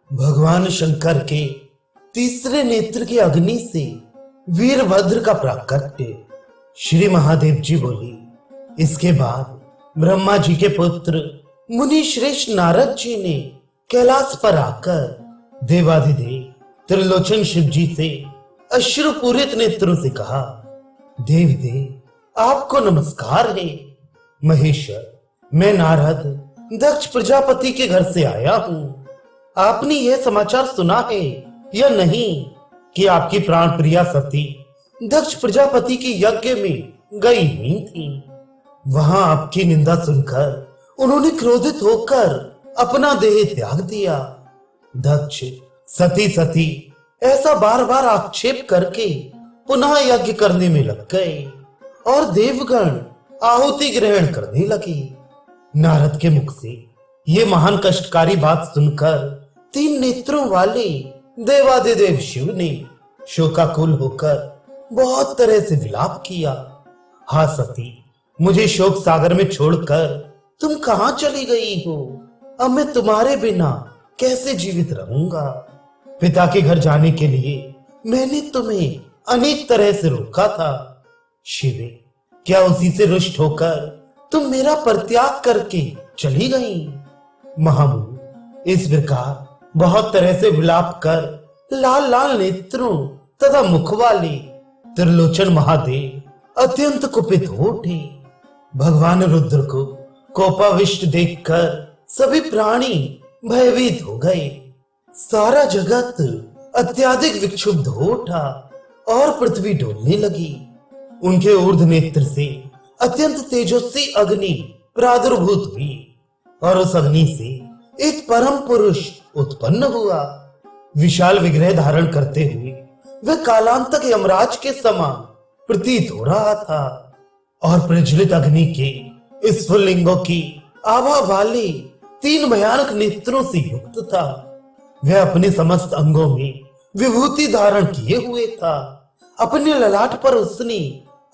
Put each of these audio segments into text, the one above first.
भगवान शंकर के तीसरे नेत्र की अग्नि से वीरभद्र का प्राकट्य। श्री महादेव जी बोली। इसके बाद ब्रह्मा जी के पुत्र मुनि श्रेष्ठ नारद जी ने कैलाश पर आकर देवाधिदेव त्रिलोचन शिव जी से अश्रुपूरित नेत्रों से कहा, देव देव आपको नमस्कार है। महेश्वर, मैं नारद दक्ष प्रजापति के घर से आया हूँ। आपने यह समाचार सुना है या नहीं कि आपकी प्राण प्रिया सती दक्ष प्रजापति के यज्ञ में गई हुई थी। वहां आपकी निंदा सुनकर उन्होंने क्रोधित होकर अपना देह त्याग दिया। दक्ष सती ऐसा बार बार आक्षेप करके पुनः यज्ञ करने में लग गए और देवगण आहुति ग्रहण करने लगे। नारद के मुख से ये महान कष्टकारी बात सुनकर तीन नेत्रों वाले देवादिदेव शिव ने शोकाकुल होकर बहुत तरह से विलाप किया। हा सती, मुझे शोक सागर में छोड़कर तुम कहां चली गई हो? अब मैं तुम्हारे बिना कैसे जीवित रहूंगा? पिता के घर जाने के लिए मैंने तुम्हें अनेक तरह से रोका था। शिवे, क्या उसी से रुष्ट होकर तुम मेरा परित्याग करके चली गई? महामुनि, इस प्रकार बहुत तरह से विलाप कर लाल लाल नेत्रों तथा मुख वाले त्रिलोचन महादेव अत्यंत कुपित हो उठे। भगवान रुद्र को कोपाविष्ट देखकर सभी प्राणी भयभीत हो गए। सारा जगत अत्यधिक विक्षुब्ध हो उठा और पृथ्वी डोलने लगी। उनके ऊर्ध्व नेत्र से अत्यंत तेजस्वी अग्नि प्रादुर्भूत हुई और उस अग्नि से एक परम पुरुष उत्पन्न हुआ। विशाल विग्रह धारण करते हुए वह कालांतक यमराज के समान प्रतीत हो रहा था और प्रज्वलित अग्नि के स्फुलिंगों की आभा वाले तीन भयानक नेत्रों से युक्त था। वह अपने समस्त अंगों में विभूति धारण किए हुए था। अपने ललाट पर उसने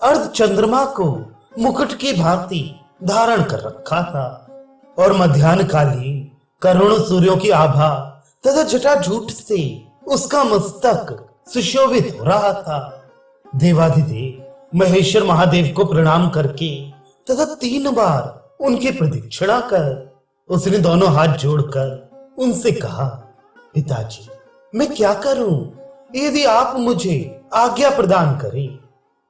अर्ध चंद्रमा को मुकुट की भांति धारण कर रखा था और मध्याह्न कालीन करोड़ों सूर्यों की आभा तथा जटाजूट से उसका मस्तक सुशोभित हो रहा था। देवाधिदेव महेश्वर महादेव को प्रणाम करके तथा 3 बार उनकी प्रदक्षिणा कर उसने दोनों हाथ जोड़कर उनसे कहा, पिताजी, मैं क्या करूं? यदि आप मुझे आज्ञा प्रदान करें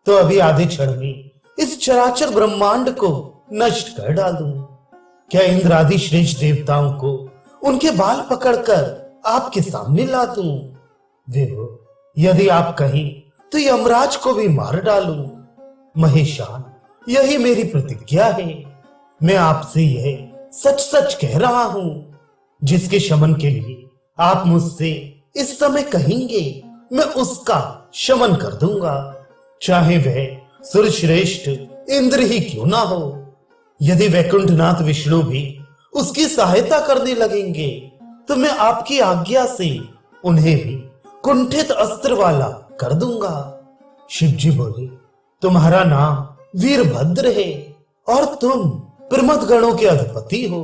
तो अभी आधे क्षण में इस चराचर ब्रह्मांड को नष्ट कर डालूं। क्या इंद्र आदि श्रेष्ठ देवताओं को उनके बाल पकड़कर आपके सामने ला दूं? देवो, यदि आप कहें तो यमराज को भी मार डालूं। महेशान, यही मेरी प्रतिज्ञा है। मैं आपसे यह सच सच कह रहा हूं। जिसके शमन के लिए आप मुझसे इस समय कहेंगे मैं उसका शमन कर दूंगा, चाहे वह सुरश्रेष्ठ इंद्र ही क्यों ना हो। यदि वैकुंठनाथ विष्णु भी उसकी सहायता करने लगेंगे तो मैं आपकी आज्ञा से उन्हें भी कुंठित अस्त्र वाला कर दूंगा। शिव जी बोले, तुम्हारा नाम वीरभद्र है और तुम प्रमथ गणों के अधिपति हो।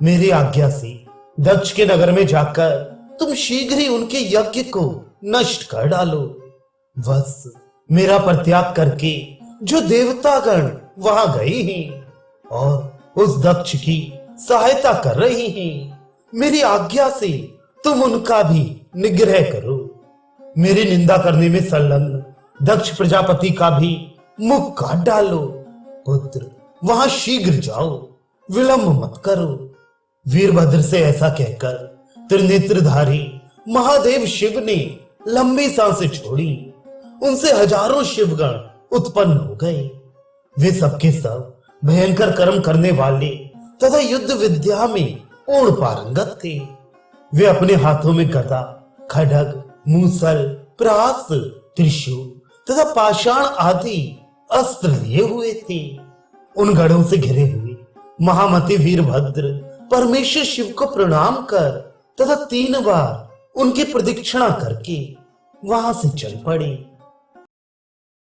मेरी आज्ञा से दक्ष के नगर में जाकर तुम शीघ्र ही उनके यज्ञ को नष्ट कर डालो। बस मेरा परित्याग करके जो देवतागण वहां गए हैं और उस दक्ष की सहायता कर रहे हैं, मेरी आज्ञा से तुम उनका भी निग्रह करो। मेरी निंदा करने में संलग्न दक्ष प्रजापति का भी मुख काट डालो। पुत्र, वहां शीघ्र जाओ, विलंब मत करो। वीरभद्र से ऐसा कहकर त्रिनेत्रधारी महादेव शिव ने लंबी सांसें छोड़ी। उनसे हजारों शिवगण उत्पन्न हो गए। वे सबके सब भयंकर कर्म करने वाले तथा युद्ध विद्या में पूर्ण पारंगत थे। वे अपने हाथों में गदा, खड्ग, मूसल, प्रास, त्रिशूल तथा पाषाण आदि अस्त्र लिए हुए थे। उन गढ़ों से घिरे हुए महामति वीरभद्र परमेश्वर शिव को प्रणाम कर तथा 3 बार उनकी प्रदक्षिणा करके वहां से चल पड़े।